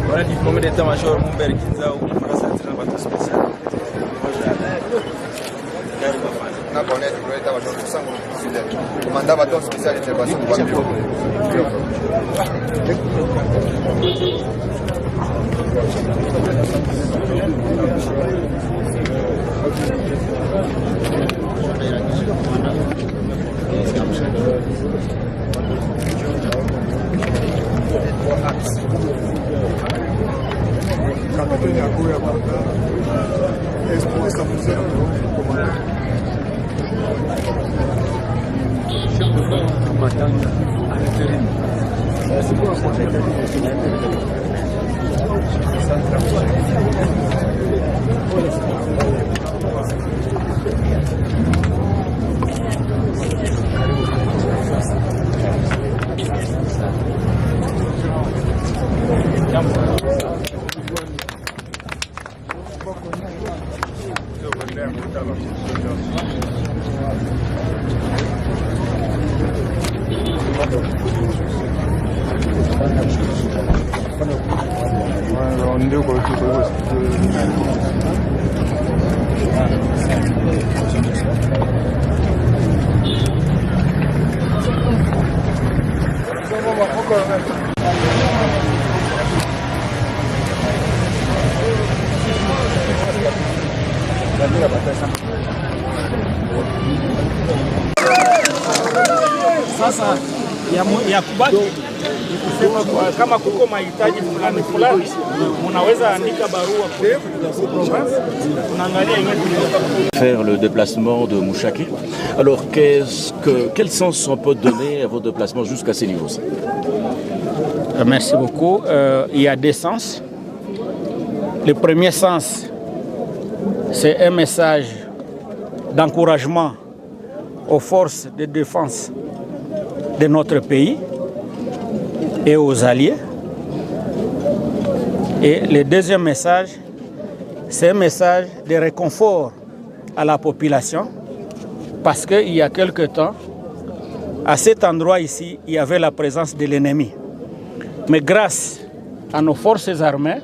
Voilà diplômé d'état-major Mumbere Kinza ou Faransa Tirana bateau spécial. Na connaître le état-major tout ça commandant bateau spécial intervention pour Sasa ya kubaki kusema kama kuko mahitaji fulani fulani, unaweza andika barua kwa province, tunaangalia faire le déplacement de Mouchaki. Alors quel sens on peut donner à vos déplacements jusqu'à ces niveaux-ci? Merci beaucoup. Il y a deux sens. Le premier sens, c'est un message d'encouragement aux forces de défense de notre pays et aux alliés. Et le deuxième message, c'est un message de réconfort à la population parce qu'il y a quelque temps, à cet endroit ici, il y avait la présence de l'ennemi. Mais grâce à nos forces armées,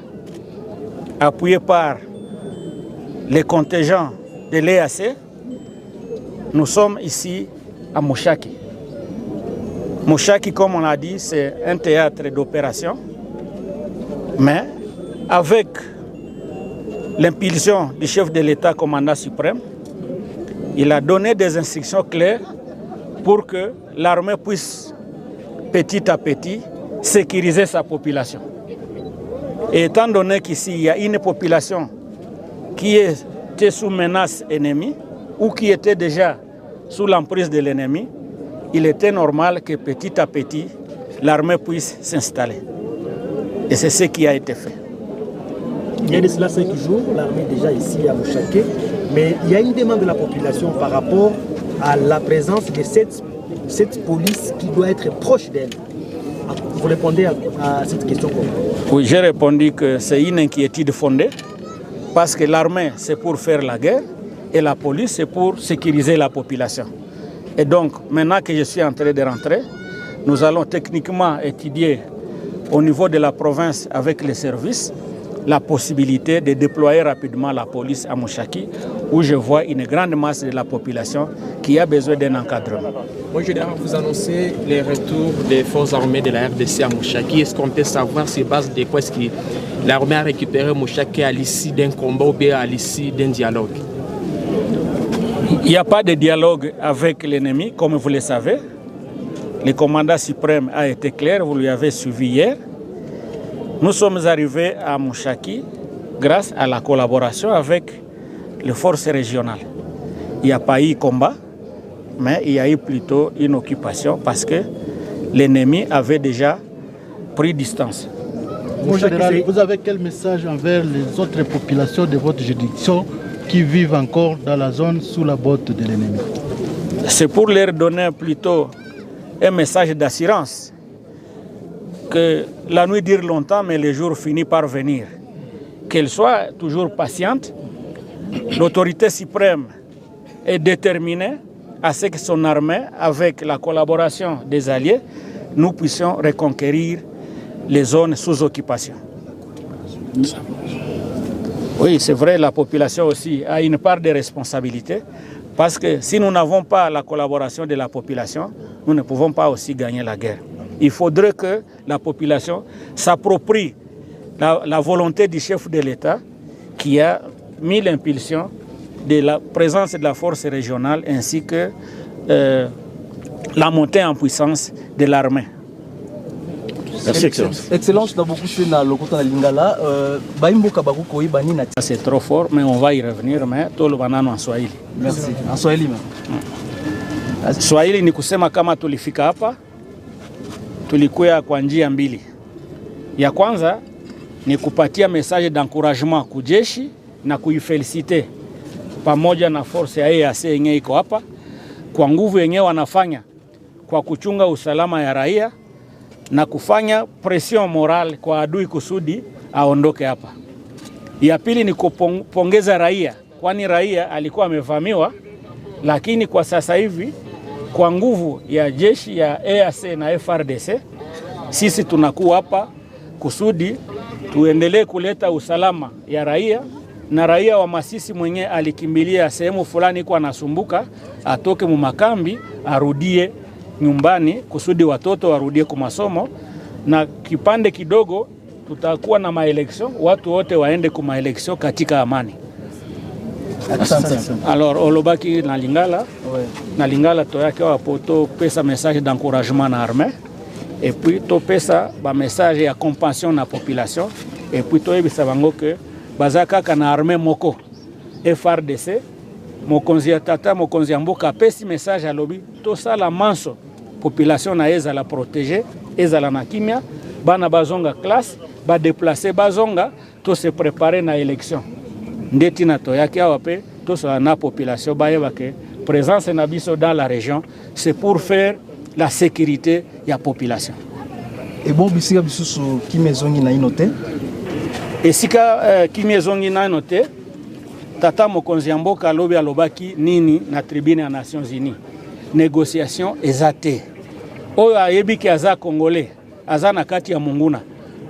appuyées par les contingents de l'EAC, nous sommes ici à Mouchaki. Mouchaki, comme on l'a dit, c'est un théâtre d'opération, mais avec l'impulsion du chef de l'État, commandant suprême, il a donné des instructions claires pour que l'armée puisse petit à petit sécuriser sa population. Et étant donné qu'ici, il y a une population qui était sous menace ennemie ou qui était déjà sous l'emprise de l'ennemi, il était normal que petit à petit, l'armée puisse s'installer. Et c'est ce qui a été fait. Il y a de cela 5 jours, l'armée est déjà ici à Mouchaké, mais il y a une demande de la population par rapport à la présence de cette police qui doit être proche d'elle. Vous répondez à cette question comment? Oui, j'ai répondu que c'est une inquiétude fondée, parce que l'armée, c'est pour faire la guerre, et la police, c'est pour sécuriser la population. Et donc, maintenant que je suis en train de rentrer, nous allons techniquement étudier au niveau de la province avec les services la possibilité de déployer rapidement la police à Mouchaki, où je vois une grande masse de la population qui a besoin d'un encadrement. Moi, je dirais vous annoncer les retours des forces armées de la RDC à Mouchaki. Est-ce qu'on peut savoir sur base de quoi est-ce que l'armée a récupéré Mouchaki à l'issue d'un combat ou bien à l'issue d'un dialogue? Il n'y a pas de dialogue avec l'ennemi, comme vous le savez. Le commandant suprême a été clair, vous l'avez suivi hier. Nous sommes arrivés à Mouchaki grâce à la collaboration avec les forces régionales. Il n'y a pas eu combat, mais il y a eu plutôt une occupation parce que l'ennemi avait déjà pris distance. Mon général, vous avez quel message envers les autres populations de votre juridiction qui vivent encore dans la zone sous la botte de l'ennemi? C'est pour leur donner plutôt un message d'assurance que la nuit dure longtemps, mais le jour finit par venir. Qu'elle soit toujours patiente, l'autorité suprême est déterminée à ce que son armée, avec la collaboration des alliés, nous puissions reconquérir les zones sous occupation. Oui, c'est vrai, la population aussi a une part de responsabilité, parce que si nous n'avons pas la collaboration de la population, nous ne pouvons pas aussi gagner la guerre. Il faudrait que la population s'approprie la volonté du chef de l'État qui a mis l'impulsion de la présence de la force régionale ainsi que la montée en puissance de l'armée. Merci, Excellence. Excellence, C'est trop fort, mais on va y revenir, mais tout le banano en Swahili. Merci. En Swahili, Swahili ni kusema kama tulifika hapa, tulikuwa kwa njia mbili. Ya kwanza ni kupatia message d'encouragement kujeshi na kuifelicite pamoja na force ya EAC yenye iko hapa kwa nguvu yenye wanafanya kwa kuchunga usalama ya raia na kufanya pression moral kwa adui kusudi aondoke hapa. Ya pili ni kupongeza raia, kwani raia alikuwa amevamiwa, lakini kwa sasa hivi kwa nguvu ya jeshi ya EAC na FRDC sisi tunakuwa hapa kusudi tuendelee kuleta usalama ya raia, na raia wa Masisi mwenye alikimbilia sehemu fulani kwa nasumbuka atoke mu makambi arudie nyumbani kusudi watoto warudie kwa masomo, na kipande kidogo tutakuwa na maeleksio, watu wote waende kwa maeleksio katika amani. Alors olobaki na Lingala, na Lingala to yake wapo to pesa message d'encouragement na armée, et puis to pesa ba message ya compassion na population, et puis to ebisa bango que bazaka kana armée moko FRDC mokonzi ya tata mokonzi ya mboka pesi message à lobby to sala manso population na eza la protéger, eza la nakimia bana bazonga classe ba déplacer bazonga to se préparer na élection. Ndeti na to yake awape to sala na population bayeba ke présence na biso dans la région c'est pour faire la sécurité ya population. Et bon bisika bisusu kimezongi na inote. Esika kimezongi na inote tata mokonzi ya mboka lobi alobaki nini na tribune ya Nations Unies. Négociation ezate. Oyo ayebi ki aza congolais, aza na kati ya munguna.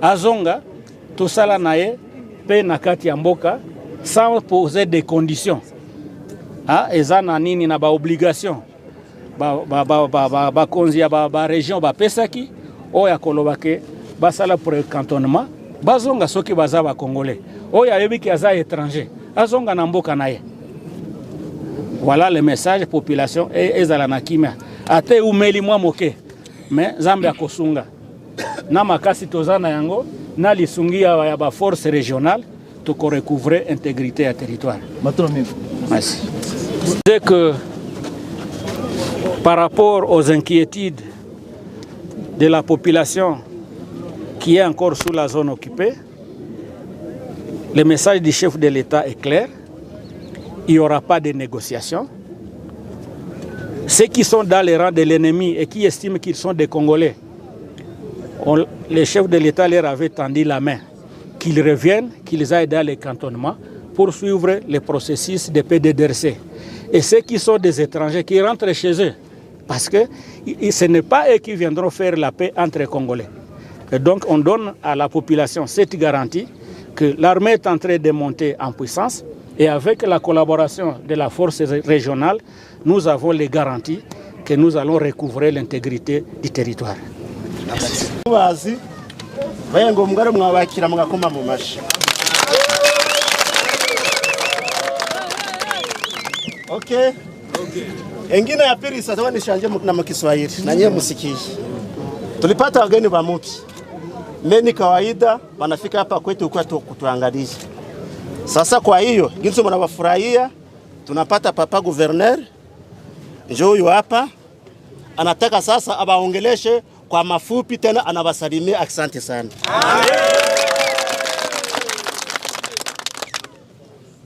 Azonga tosala naye pe na kati ya mboka sans poser des conditions. Eza na nini na ba obligation. Ba konzi ya ba région ba pesaki oya kolobake basala pour cantonnement bazonga soki baza ba congolais. Oya ayebi ki aza étranger. Azonga na mboka naye. Voilà le message population et ezala na kimia. Ate umeli mwa moke. Mais Zambia kosunga. Na makasi tozana yango na lisungia ya ba force régionale to recouvrer intégrité ya territoire. Merci. Dès que par rapport aux inquiétudes de la population qui est encore sous la zone occupée, le message du chef de l'État est clair. Il n'y aura pas de négociation. Ceux qui sont dans les rangs de l'ennemi et qui estiment qu'ils sont des Congolais, le chef de l'État leur avait tendu la main, qu'ils reviennent, qu'ils aillent dans les cantonnements pour suivre le processus de PDDRC. Et ceux qui sont des étrangers, qui rentrent chez eux, parce que ce n'est pas eux qui viendront faire la paix entre les Congolais. Et donc on donne à la population cette garantie que l'armée est en train de monter en puissance. Et avec la collaboration de la force régionale, nous avons les garanties que nous allons recouvrer l'intégrité du territoire. Ok. Engine ya pili sasa nishanje na Kiswahili na nyewe msikie. Tulipata wageni wa mupi. Mimi kawaida wanafika hapa kwetu kwa kutuangalia. Sasa kwa hiyo, jinsi mnawafurahia, tunapata papa gouverneur, njoo huyu hapa, anataka sasa abaongeleshe kwa mafupi tena anawasalimia. Asante sana.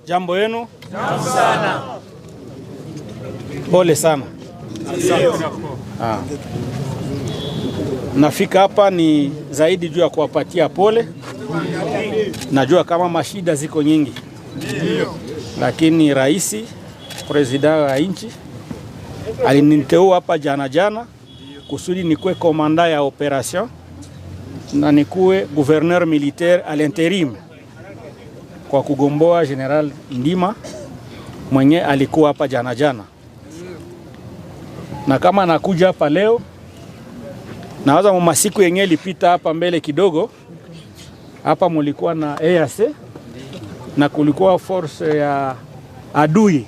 Jambo yenu? Jambo sana. Pole sana. Nafika hapa ni zaidi juu ya kuwapatia pole. Najua kama mashida ziko nyingi. Lakini rais, president wa nchi aliniteua hapa jana kusudi nikuwe komanda ya operation na nikuwe gouverneur militaire à l'intérim kwa kugomboa General Ndima mwenye alikuwa hapa jana. Na kama nakuja hapa leo, nawaza masiku yenye ilipita hapa mbele kidogo, hapa mulikuwa na EAC na kulikuwa force ya adui.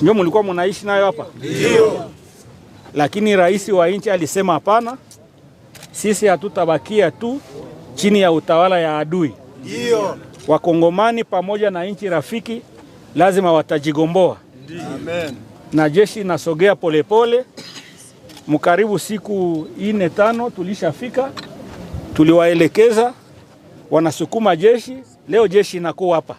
Ndio mulikuwa mnaishi nayo hapa? Ndio. Lakini rais wa nchi alisema hapana, sisi hatutabakia tu chini ya utawala ya adui. Ndio. Wakongomani pamoja na nchi rafiki lazima watajigomboa. Amen. Na jeshi nasogea polepole, mkaribu siku 4-5 tulishafika, tuliwaelekeza, wanasukuma jeshi, leo jeshi inakuwa hapa.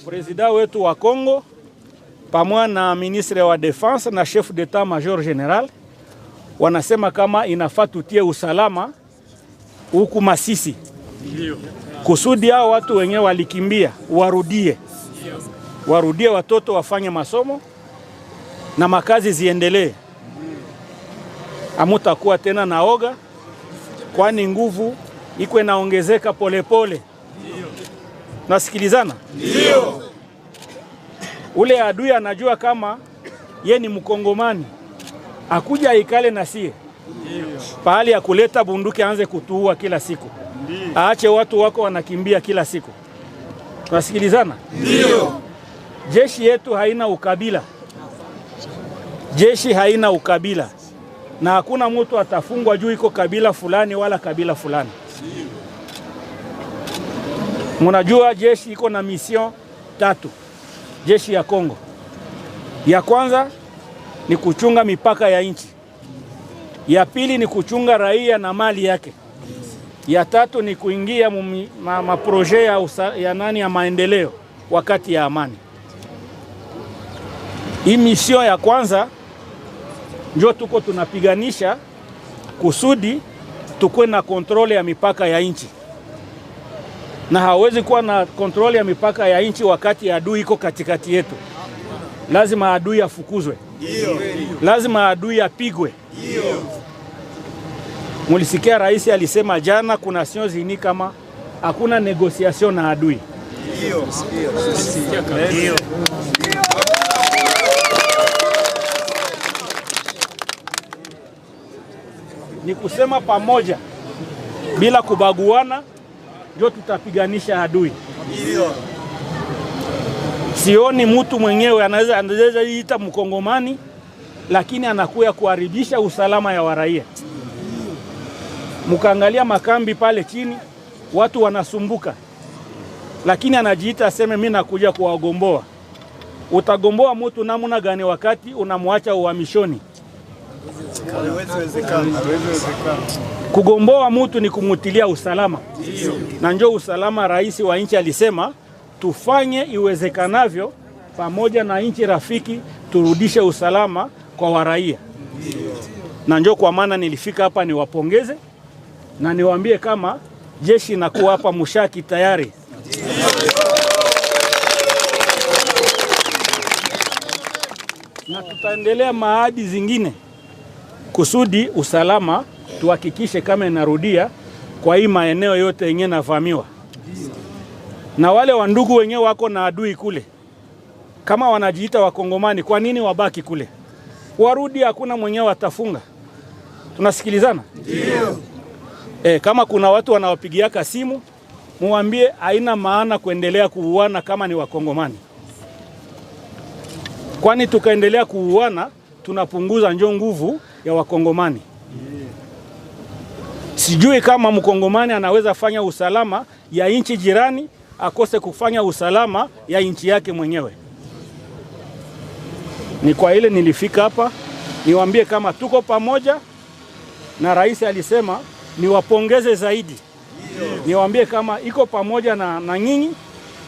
President wetu wa Kongo pamoja na ministre wa defense na chef d'état major general wanasema kama inafaa tutie usalama huku Masisi. Kusudi hao watu wenyewe walikimbia warudie, watoto wafanye masomo na makazi ziendelee. Hamutakuwa tena na oga, kwani nguvu iko inaongezeka polepole. Nasikilizana? Ndio. Ule adui anajua kama ye ni mkongomani, akuja ikale na sie pahali ya kuleta bunduki aanze kutuua kila siku. Aache watu wako wanakimbia kila siku. Tunasikilizana? Ndio. Jeshi yetu haina ukabila. Jeshi haina ukabila. Na hakuna mtu atafungwa juu iko kabila fulani wala kabila fulani. Mnajua jeshi iko na mission 3. Jeshi ya Kongo. Ya kwanza ni kuchunga mipaka ya nchi. Ya pili ni kuchunga raia na mali yake. Ya tatu ni kuingia maproje ya maendeleo wakati ya amani. Hii mission ya kwanza ndio tuko tunapiganisha kusudi tukue na kontrole ya mipaka ya nchi. Na hawezi kuwa na kontrole ya mipaka ya nchi wakati adui iko katikati yetu. Lazima adui afukuzwe. Lazima adui apigwe. Mulisikia rais alisema jana kuna Nations Unies kama hakuna negotiation na adui. Ni kusema pamoja bila kubaguana ndio tutapiganisha adui. Sioni mtu mwenyewe anaweza ita mkongomani lakini anakuya kuharibisha usalama ya waraia. Mkaangalia makambi pale chini, watu wanasumbuka. Lakini anajiita aseme mimi nakuja kuwagomboa. Utagomboa mtu namna gani wakati unamwacha uhamishoni? Kugomboa mtu ni kumutilia usalama. Na njoo usalama rais wa nchi alisema tufanye iwezekanavyo pamoja na nchi rafiki turudishe usalama kwa waraia. Na njoo kwa maana nilifika hapa niwapongeze na niwaambie kama jeshi inakuwa hapa Mushaki tayari. Na tutaendelea maadi zingine kusudi usalama tuhakikishe kama inarudia kwa hii maeneo yote yenye navamiwa. Na wale wandugu wenyewe wako na adui kule, kama wanajiita wakongomani, kwa nini wabaki kule? Warudi, hakuna mwenyewe watafunga. Tunasikilizana? Ndio. Kama kuna watu wanawapigia simu, muambie haina maana kuendelea kuuana kama ni wakongomani. Kwani tukaendelea kuuana, tunapunguza njoo nguvu ya wakongomani. Sijui kama mkongomani anaweza fanya usalama ya nchi jirani, akose kufanya usalama ya nchi yake mwenyewe. Ni kwa ile nilifika hapa, niwaambie kama tuko pamoja, na rais alisema niwapongeze zaidi. Niwaambie kama iko pamoja na nyinyi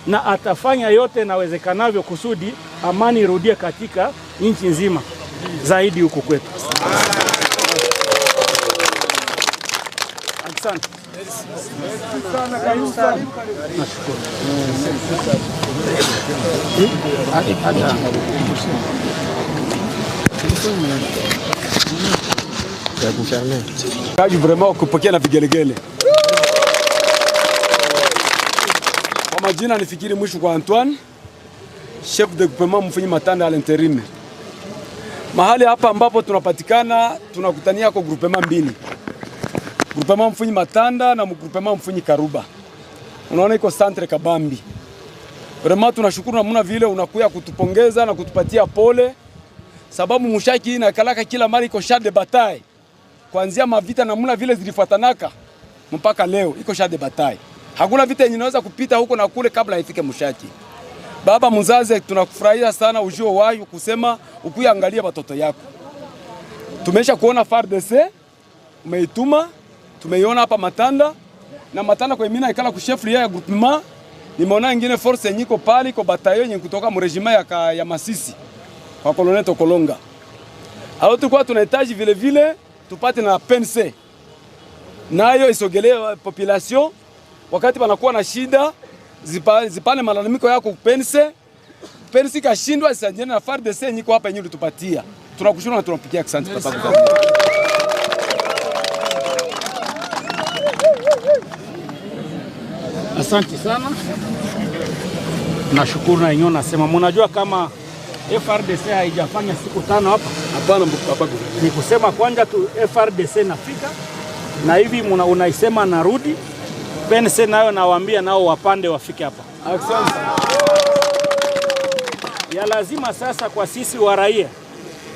na atafanya yote nawezekanavyo kusudi amani irudie katika nchi nzima zaidi huku kwetu. Asante. Kaji vraiment kupokea na vigelegele. Kwa majina nifikiri mwisho kwa Antoine, chef de groupement Mfunyi Matanda à l'intérim. Mahali hapa ambapo tunapatikana tunakutania kwa groupement mbili. Groupement Mfunyi Matanda na groupement Mfunyi Karuba. Unaona iko centre Kabambi. Vraiment tunashukuru namna vile unakuya kutupongeza na kutupatia pole. Sababu Mushaki inakalaka kila mara iko shade bataille. Kuanzia mavita namna vile zilifuatanaka mpaka leo iko shade bataille. Hakuna vita yenye inaweza kupita huko na kule kabla ifike Mushaki. Baba mzazi, tunakufurahia sana ujio wao kusema ukuangalia watoto yako. Tumesha kuona FARDC umeituma, tumeiona hapa Matanda na Matanda kwa mimi naikala ku chef ya groupement. Nimeona nyingine force nyiko pale kwa bataillon yenye kutoka mu regiment ya Masisi kwa Colonel Tokolonga. Hao tulikuwa tunahitaji vile vile tupate na PNC. Nayo isogelee population wakati wanakuwa na shida zipane malalamiko yako PNC. PNC kashindwa isajene na FARDC nyiko hapa yenyewe tupatia. Tunakushukuru na tunapigia asante papa. Asante sana. Nashukuru na yenyewe nasema mnajua kama FRDC haijafanya siku 5 hapa. Hapana papa. Ni kusema kwanza tu FRDC nafika na hivi unaisema narudi. PNC nayo nawaambia nao wapande wafike hapa. Asante. Ya lazima sasa kwa sisi wa raia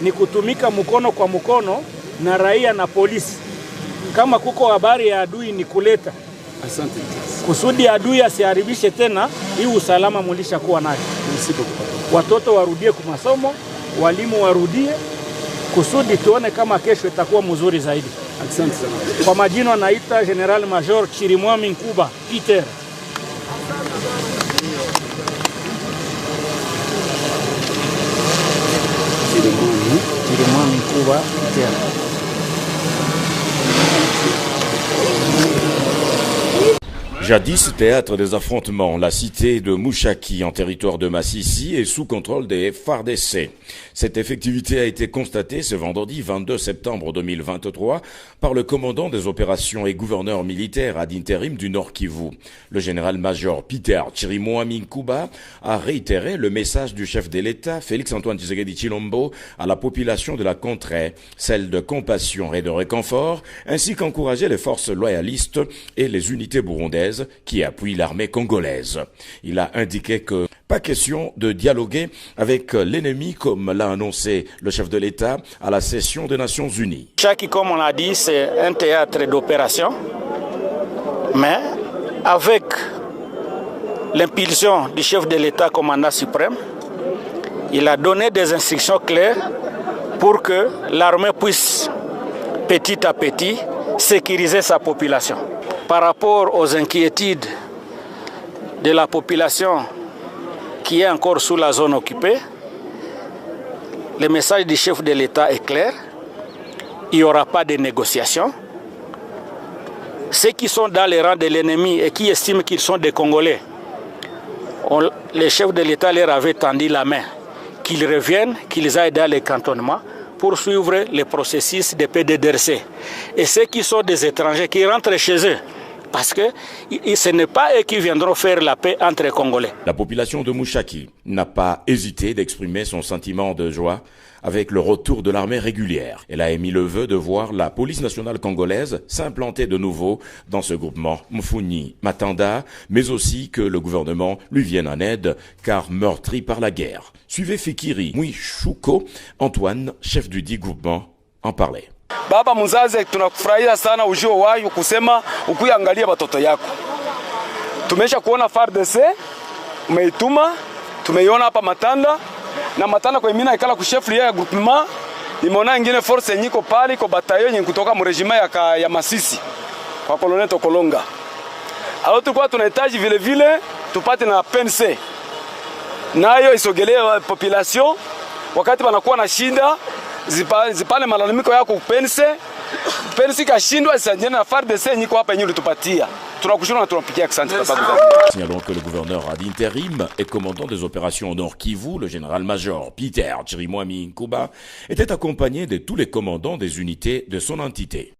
ni kutumika mkono kwa mkono na raia na polisi. Kama kuko habari ya adui ni kuleta. Asante. Kusudi adui asiharibishe tena hii usalama mulisha kuwa nayo. Watoto warudie kwa masomo, walimu warudie kusudi tuone kama kesho itakuwa mzuri zaidi. Asante sana. Kwa majina naita General Major Chirimwami Nkuba Peter. Chirimwami Nkuba Peter. Jadis théâtre des affrontements, la cité de Mushaki en territoire de Masisi est sous contrôle des FARDC. Cette effectivité a été constatée ce vendredi 22 septembre 2023 par le commandant des opérations et gouverneur militaire ad intérim du Nord Kivu. Le général-major Peter Chirimwami Nkuba a réitéré le message du chef de l'État, Félix-Antoine Tshisekedi Tshilombo, à la population de la contrée, celle de compassion et de réconfort, ainsi qu'encourager les forces loyalistes et les unités burundaises qui appuient l'armée congolaise. Il a indiqué que pas question de dialoguer avec l'ennemi comme l'a annoncé le chef de l'État à la session des Nations Unies. Mushaki, comme on a dit, c'est un théâtre d'opération, mais avec l'impulsion du chef de l'État, commandant suprême, il a donné des instructions claires pour que l'armée puisse petit à petit sécuriser sa population. Par rapport aux inquiétudes de la population qui est encore sous la zone occupée, le message du chef de l'État est clair. Il n'y aura pas de négociation. Ceux qui sont dans les rangs de l'ennemi et qui estiment qu'ils sont des Congolais, le chef de l'État leur avait tendu la main, qu'ils reviennent, qu'ils aillent dans les cantonnements pour suivre le processus de PDDRC. Et ceux qui sont des étrangers, qui rentrent chez eux, parce que ce n'est pas eux qui viendront faire la paix entre les Congolais. La population de Mushaki n'a pas hésité d'exprimer son sentiment de joie avec le retour de l'armée régulière. Elle a émis le vœu de voir la police nationale congolaise s'implanter de nouveau dans ce groupement Mfunyi Matanda, mais aussi que le gouvernement lui vienne en aide, car meurtri par la guerre. Suivez Fikiri Mwishuko, Antoine, chef du dit groupement, en parlait. Baba mzazi, tunakufurahia sana ujio wao kusema ukuangalia watoto yako. Tumesha kuona FARDC umeituma, tumeiona hapa Matanda na Matanda kwa mimi naikala ku chef ya groupement. Nimeona nyingine force nyiko pale kwa bataillon yenye kutoka mu regiment ya Masisi kwa Colonel Tokolonga. Hao tulikuwa tunahitaji vile vile tupate na PNC. Nayo isogelee population wakati wanakuwa na shida zipane malalamiko yako PNC. Persi kashindwa sanje na FARDC nyiko hapa yenyewe tupatia. Tunakushukuru na tunapigia asante papa. Signalons que le gouverneur d'intérim et commandant des opérations au Nord Kivu, le général-major Peter Chirimwami Nkuba, était accompagné de tous les commandants des unités de son entité.